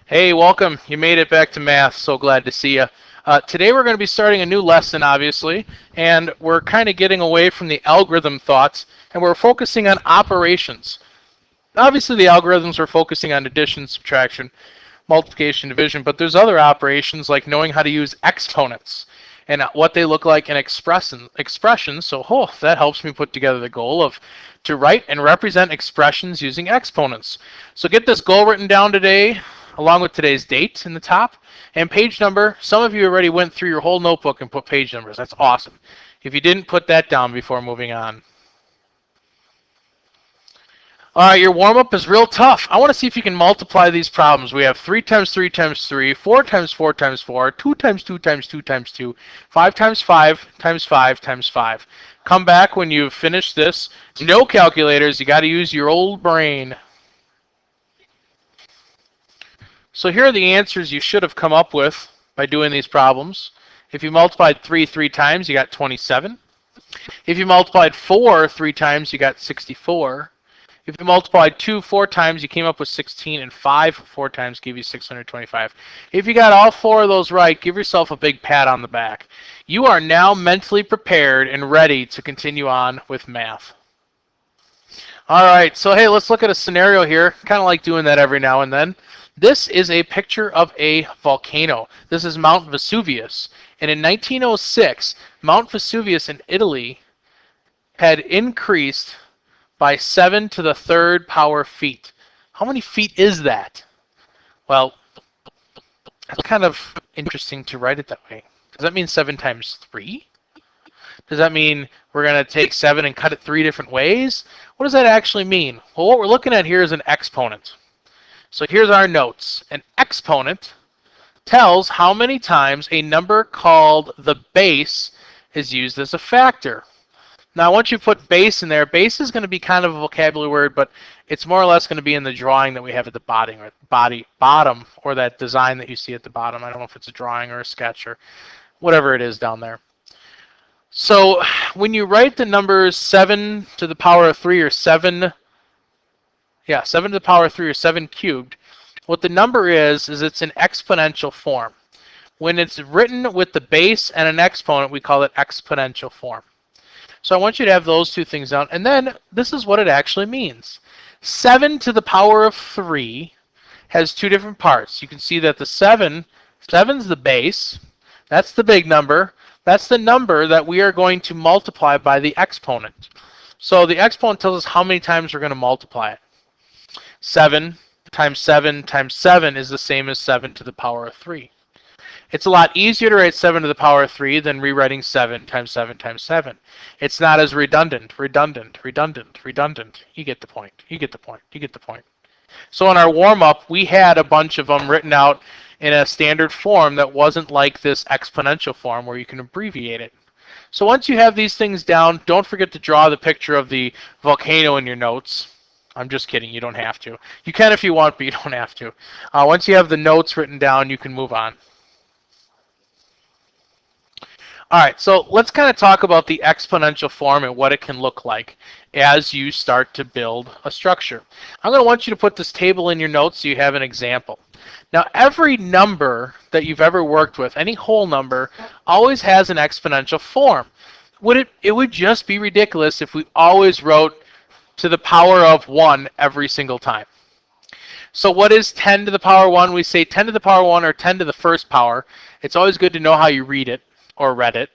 Hey, welcome. You made it back to math. So glad to see you. Today we're going to be starting a new lesson, obviously, and we're kind of getting away from the algorithm thoughts, and we're focusing on operations. Obviously, the algorithms are focusing on addition, subtraction, multiplication, division, but there's other operations like knowing how to use exponents and what they look like in expressions. So that helps me put together the goal of to write and represent expressions using exponents. So get this goal written down today, along with today's date in the top and page number. Some of you already went through your whole notebook and put page numbers. That's awesome. If you didn't, put that down before moving on. All right, your warm-up is real tough. I want to see if you can multiply these problems. We have 3 times 3 times 3, 4 times 4 times 4, 2 times 2 times 2 times 2, 5 times 5 times 5 times 5. Come back when you've finished this. No calculators. You got to use your old brain. So here are the answers you should have come up with by doing these problems. If you multiplied 3 three times, you got 27. If you multiplied 4 three times, you got 64. If you multiplied 2 4 times, you came up with 16, and 5 4 times gave you 625. If you got all 4 of those right, give yourself a big pat on the back. You are now mentally prepared and ready to continue on with math. All right, so hey, let's look at a scenario here. Kind of like doing that every now and then. This is a picture of a volcano. This is Mount Vesuvius. And in 1906, Mount Vesuvius in Italy had increased by 7 to the third power feet. How many feet is that? Well, that's kind of interesting to write it that way. Does that mean 7 times 3? Does that mean we're going to take 7 and cut it 3 different ways? What does that actually mean? Well, what we're looking at here is an exponent. So here's our notes. An exponent tells how many times a number called the base is used as a factor. Now, once you put base in there, base is going to be kind of a vocabulary word, but it's more or less going to be in the drawing that we have at the bottom, or that design that you see at the bottom. I don't know if it's a drawing or a sketch or whatever it is down there. So when you write the numbers 7 to the power of 3 or 7 to the power of 3 or 7 cubed, what the number is it's an exponential form. When it's written with the base and an exponent, we call it exponential form. So I want you to have those two things down. And then this is what it actually means. 7 to the power of 3 has two different parts. You can see that the 7's the base. That's the big number. That's the number that we are going to multiply by the exponent. So the exponent tells us how many times we're going to multiply it. 7 times 7 times 7 is the same as 7 to the power of 3. It's a lot easier to write 7 to the power of 3 than rewriting 7 times 7 times 7. It's not as redundant. You get the point. So in our warm-up, we had a bunch of them written out in a standard form that wasn't like this exponential form where you can abbreviate it. So once you have these things down, don't forget to draw the picture of the volcano in your notes. I'm just kidding. You don't have to. You can if you want, but you don't have to. Once you have the notes written down, you can move on. All right, so let's kind of talk about the exponential form and what it can look like as you start to build a structure. I'm going to want you to put this table in your notes so you have an example. Now, every number that you've ever worked with, any whole number, always has an exponential form. It would just be ridiculous if we always wrote to the power of 1 every single time. So what is 10 to the power 1? We say 10 to the power 1 or 10 to the first power. It's always good to know how you read it or read it.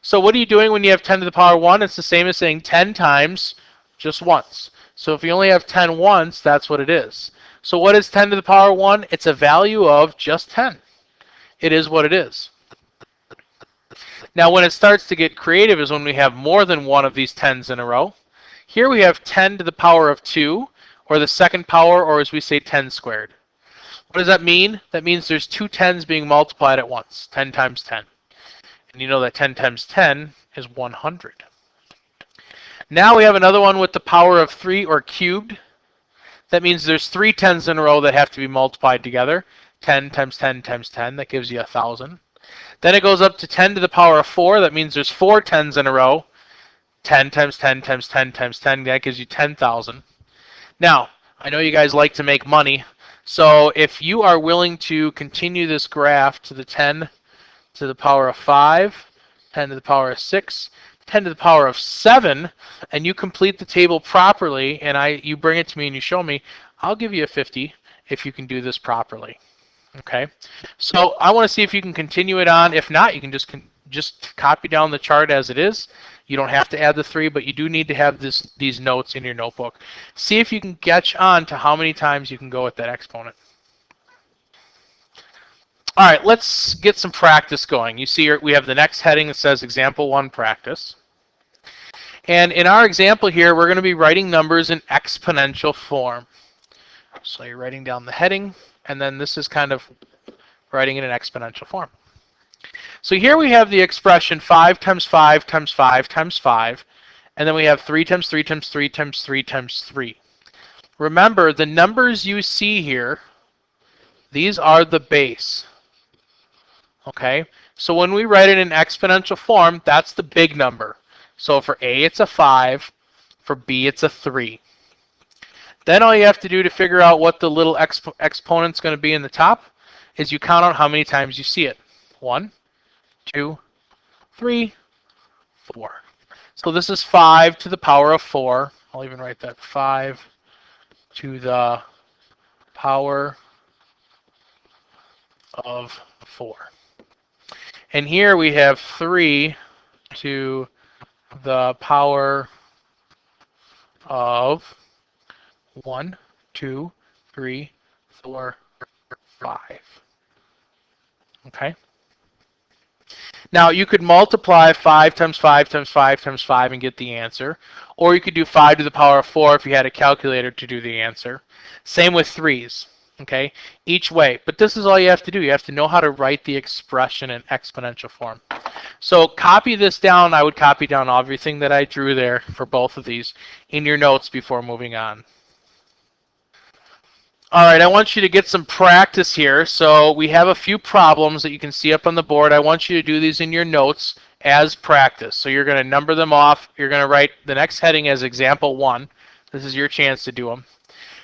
So what are you doing when you have 10 to the power 1? It's the same as saying 10 times just once. So if you only have 10 once, that's what it is. So what is 10 to the power 1? It's a value of just 10. It is what it is. Now when it starts to get creative is when we have more than one of these 10s in a row. Here we have 10 to the power of 2, or the second power, or as we say, 10 squared. What does that mean? That means there's two 10s being multiplied at once, 10 times 10. And you know that 10 times 10 is 100. Now we have another one with the power of 3 or cubed. That means there's 3 10s in a row that have to be multiplied together. 10 times 10 times 10, that gives you 1,000. Then it goes up to 10 to the power of 4. That means there's 4 10s in a row. 10 times 10 times 10 times 10, that gives you 10,000. Now, I know you guys like to make money, So if you are willing to continue this graph to the 10 to the power of 5, 10 to the power of 6, 10 to the power of 7, and you complete the table properly, and you bring it to me and you show me, I'll give you a 50 if you can do this properly. Okay, so I want to see if you can continue it on. If not, you can just copy down the chart as it is. You don't have to add the 3, but you do need to have these notes in your notebook. See if you can catch on to how many times you can go with that exponent. All right, let's get some practice going. You see here we have the next heading that says Example 1 Practice. And in our example here, we're going to be writing numbers in exponential form. So you're writing down the heading, and then this is kind of writing in an exponential form. So here we have the expression 5 times 5 times 5 times 5, and then we have 3 times 3 times 3 times 3 times 3. Remember, the numbers you see here, these are the base. Okay, so when we write it in exponential form, that's the big number. So for A, it's a 5. For B, it's a 3. Then all you have to do to figure out what the little exponent's going to be in the top is you count out how many times you see it. 1, 2, 3, 4. So this is 5 to the power of 4. I'll even write that 5 to the power of 4. And here we have 3 to the power of 1, 2, 3, 4, 5. Okay? Now you could multiply 5 times 5 times 5 times 5 and get the answer. Or you could do 5 to the power of 4 if you had a calculator to do the answer. Same with 3's. Okay? Each way. But this is all you have to do. You have to know how to write the expression in exponential form. So copy this down. I would copy down everything that I drew there for both of these in your notes before moving on. All right, I want you to get some practice here. So we have a few problems that you can see up on the board. I want you to do these in your notes as practice. So you're going to number them off. You're going to write the next heading as example 1. This is your chance to do them.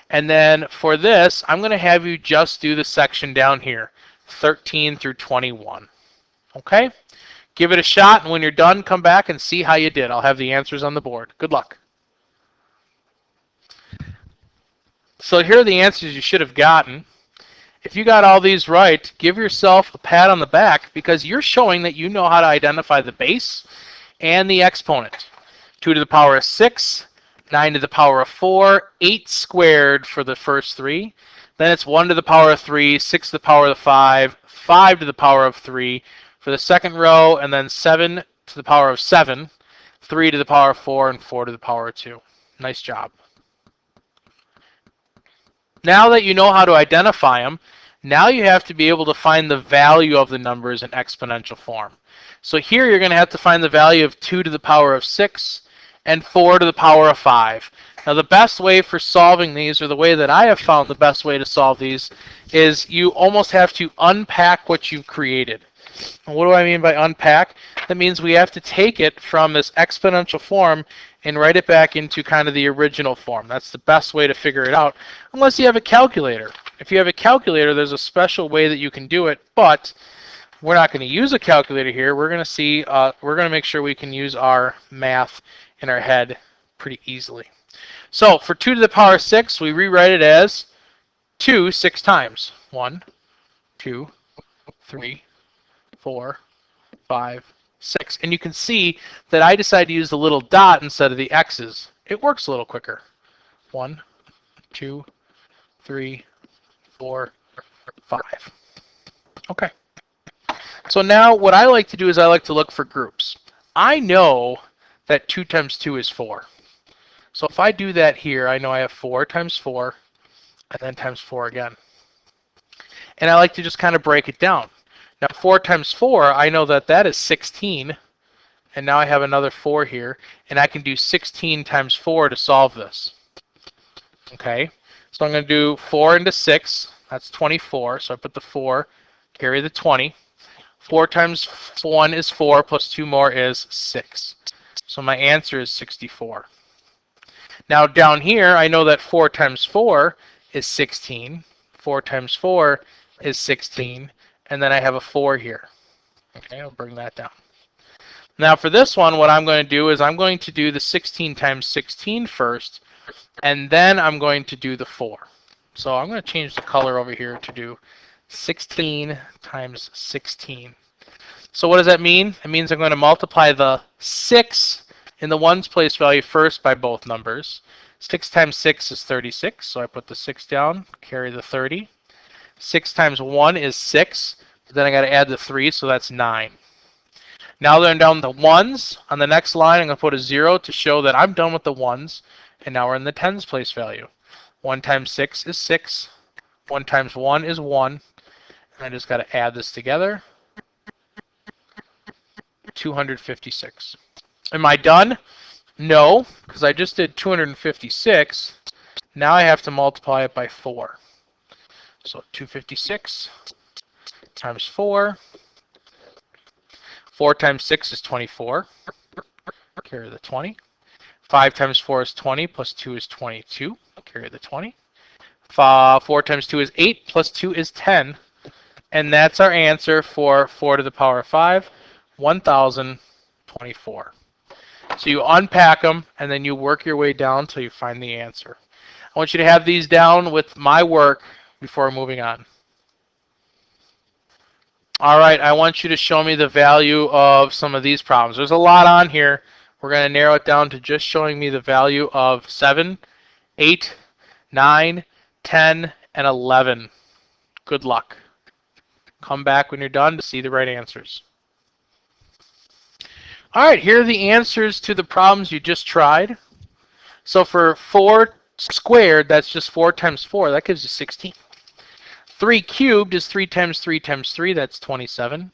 And then for this, I'm going to have you just do the section down here, 13 through 21. Okay? Give it a shot, and when you're done, come back and see how you did. I'll have the answers on the board. Good luck. So here are the answers you should have gotten. If you got all these right, give yourself a pat on the back because you're showing that you know how to identify the base and the exponent. 2 to the power of 6, 9 to the power of 4, 8 squared for the first 3. Then it's 1 to the power of 3, 6 to the power of 5, 5 to the power of 3 for the second row, and then 7 to the power of 7, 3 to the power of 4, and 4 to the power of 2. Nice job. Now that you know how to identify them, now you have to be able to find the value of the numbers in exponential form. So here you're going to have to find the value of 2 to the power of 6 and 4 to the power of 5. Now the best way for solving these, or the way that I have found the best way to solve these, is you almost have to unpack what you've created. And what do I mean by unpack? That means we have to take it from this exponential form and write it back into kind of the original form. That's the best way to figure it out, unless you have a calculator. If you have a calculator, there's a special way that you can do it, but we're not going to use a calculator here. We're going to see, we're going to make sure we can use our math in our head pretty easily. So for 2 to the power of 6, we rewrite it as 2 6 times. 1, 2, 3, 4, 5, 6. And you can see that I decided to use the little dot instead of the X's. It works a little quicker. 1, 2, 3, 4, 5. Okay. So now what I like to do is I like to look for groups. I know that 2 times 2 is 4. So if I do that here, I know I have 4 times 4, and then times 4 again. And I like to just kind of break it down. Now 4 times 4, I know that that is 16, and now I have another 4 here, and I can do 16 times 4 to solve this. Okay, so I'm going to do 4 into 6, that's 24, so I put the 4, carry the 20. 4 times 1 is 4, plus 2 more is 6. So my answer is 64. Now down here, I know that 4 times 4 is 16. 4 times 4 is 16, and then I have a 4 here. Okay, I'll bring that down. Now for this one, what I'm going to do is I'm going to do the 16 times 16 first, and then I'm going to do the 4. So I'm going to change the color over here to do 16 times 16. So what does that mean? It means I'm going to multiply the 6 in the ones place value first by both numbers. 6 times 6 is 36, so I put the 6 down, carry the 30. 6 times 1 is 6, but then I got to add the 3, so that's 9. Now that I'm down the ones, on the next line I'm going to put a 0 to show that I'm done with the ones, and now we're in the tens place value. 1 times 6 is 6, 1 times 1 is 1, and I just got to add this together. 256. Am I done? No, because I just did 256. Now I have to multiply it by 4. So 256 times 4. 4 times 6 is 24. Carry the 20. 5 times 4 is 20, plus 2 is 22. Carry the 20. 4 times 2 is 8, plus 2 is 10. And that's our answer for 4 to the power of 5, 1,024. So you unpack them, and then you work your way down until you find the answer. I want you to have these down with my work before moving on. All right, I want you to show me the value of some of these problems. There's a lot on here. We're going to narrow it down to just showing me the value of 7, 8, 9, 10, and 11. Good luck. Come back when you're done to see the right answers. All right, here are the answers to the problems you just tried. So for 4 squared, that's just 4 times 4. That gives you 16. 3 cubed is 3 times 3 times 3. That's 27.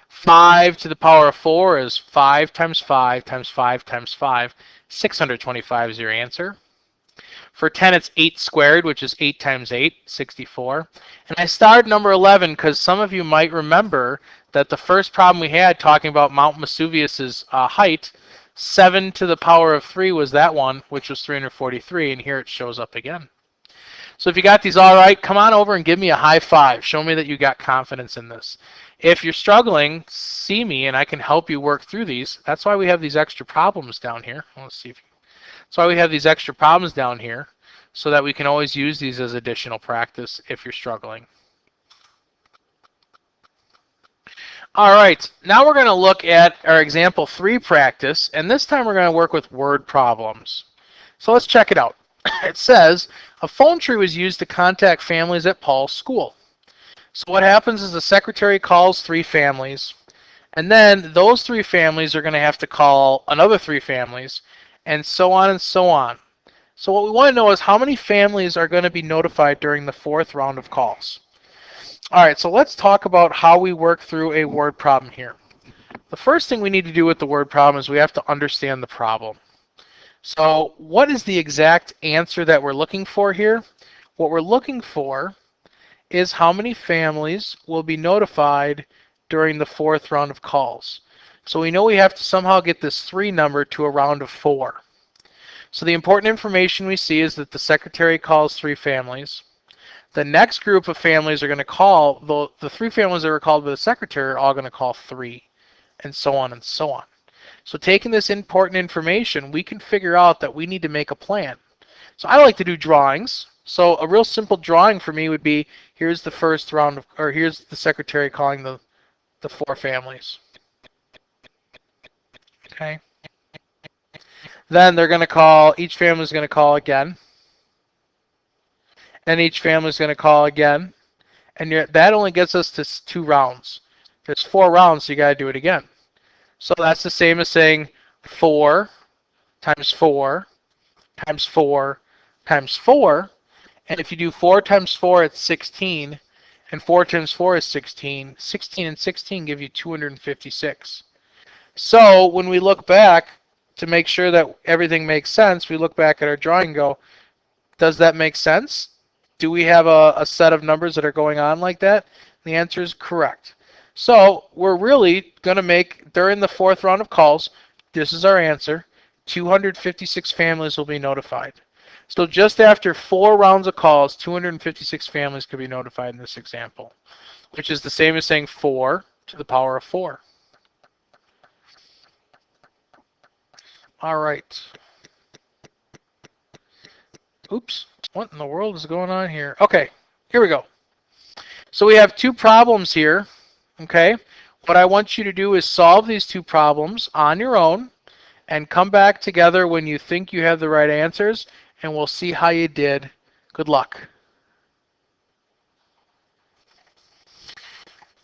5 to the power of 4 is 5 times 5 times 5 times 5. 625 is your answer. For 10, it's 8 squared, which is 8 times 8, 64. And I started number 11 because some of you might remember that the first problem we had talking about Mount Vesuvius's height, 7 to the power of 3 was that one, which was 343, and here it shows up again. So if you got these all right, come on over and give me a high five. Show me that you got confidence in this. If you're struggling, see me and I can help you work through these. That's why we have these extra problems down here. Let's see if you, that's why we have these extra problems down here, so that we can always use these as additional practice if you're struggling. All right, now we're going to look at our example 3 practice, and this time we're going to work with word problems. So let's check it out. It says, a phone tree was used to contact families at Paul's school. So what happens is the secretary calls 3 families, and then those 3 families are going to have to call another 3 families, and so on and so on. So what we want to know is how many families are going to be notified during the 4th round of calls. All right, so let's talk about how we work through a word problem here. The first thing we need to do with the word problem is we have to understand the problem. So what is the exact answer that we're looking for here? What we're looking for is how many families will be notified during the 4th round of calls. So we know we have to somehow get this 3 number to a round of 4. So the important information we see is that the secretary calls 3 families. The next group of families are going to call, the 3 families that were called by the secretary are all going to call 3, and so on and so on. So taking this important information, we can figure out that we need to make a plan. So I like to do drawings. So a real simple drawing for me would be, here's the first round of, or here's the secretary calling the 4 families. Okay. Then they're going to call, each family is going to call again. And each family is going to call again. And that only gets us to 2 rounds. There's 4 rounds, so you got to do it again. So that's the same as saying 4 times 4 times 4 times 4. And if you do 4 times 4, it's 16. And 4 times 4 is 16. 16 and 16 give you 256. So when we look back to make sure that everything makes sense, we look back at our drawing and go, does that make sense? Do we have a set of numbers that are going on like that? The answer is correct. So we're really going to make, during the 4th round of calls, this is our answer, 256 families will be notified. So just after 4 rounds of calls, 256 families could be notified in this example, which is the same as saying 4 to the power of 4. All right. Oops. What in the world is going on here? Okay, here we go. So we have 2 problems here. Okay. What I want you to do is solve these 2 problems on your own and come back together when you think you have the right answers, and we'll see how you did. Good luck.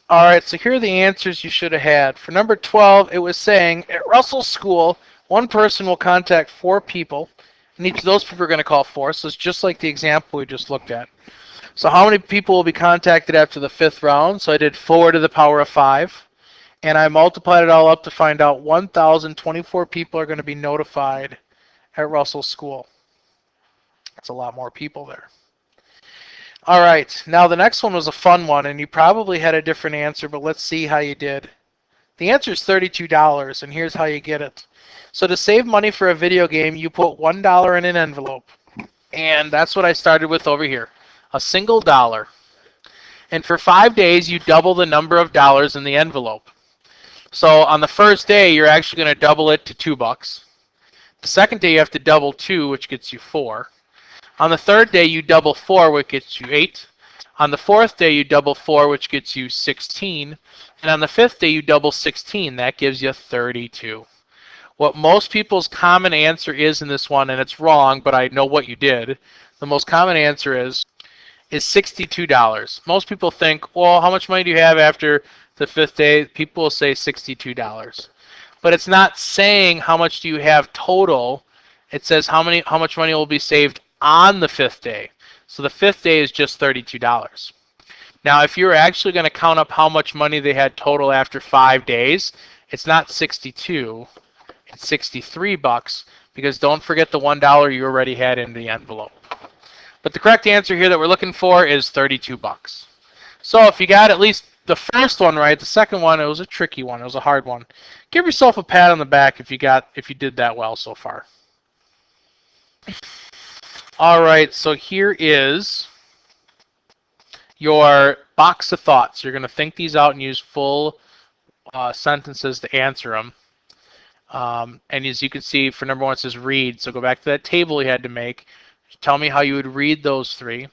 All right, so here are the answers you should have had. For number 12, it was saying, at Russell School, 1 person will contact 4 people, and each of those people are going to call 4, so it's just like the example we just looked at. So how many people will be contacted after the 5th round? So I did 4 to the power of 5, and I multiplied it all up to find out 1,024 people are going to be notified at Russell School. That's a lot more people there. All right, now the next one was a fun one, and you probably had a different answer, but let's see how you did. The answer is $32, and here's how you get it. So to save money for a video game, you put $1 in an envelope, and that's what I started with over here, a single dollar. And for 5 days, you double the number of dollars in the envelope. So on the first day, you're actually going to double it to $2. The second day, you have to double 2, which gets you 4. On the third day, you double 4, which gets you 8. On the fourth day, you double 4, which gets you 16. And on the fifth day, you double 16. That gives you 32. What most people's common answer is in this one, and it's wrong, but I know what you did. The most common answer is $62. Most people think, well, how much money do you have after the 5th day? People will say $62. But it's not saying how much do you have total. It says how much money will be saved on the 5th day. So the 5th day is just $32. Now, if you're actually going to count up how much money they had total after 5 days, it's not 62, it's $63, because don't forget the $1 you already had in the envelope. But the correct answer here that we're looking for is $32. So if you got at least the first one right, the second one, it was a tricky one, it was a hard one. Give yourself a pat on the back if you did that well so far. All right, so here is your box of thoughts. You're going to think these out and use full sentences to answer them. And as you can see, for number 1, it says read. So go back to that table you had to make. Tell me how you would read those 3.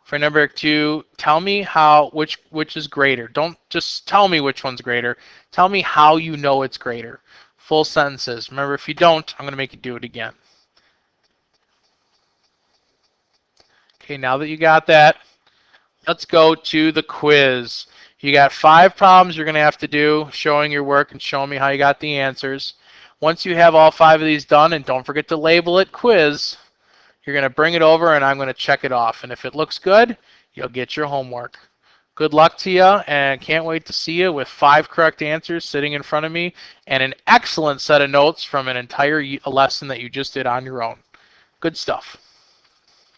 For number 2, tell me which is greater. Don't just tell me which one's greater. Tell me how you know it's greater. Full sentences. Remember, if you don't, I'm going to make you do it again. Okay, now that you got that, let's go to the quiz. You got 5 problems you're going to have to do, showing your work and showing me how you got the answers. Once you have all 5 of these done, and don't forget to label it quiz, you're going to bring it over and I'm going to check it off. And if it looks good, you'll get your homework. Good luck to you, and can't wait to see you with 5 correct answers sitting in front of me and an excellent set of notes from an entire lesson that you just did on your own. Good stuff.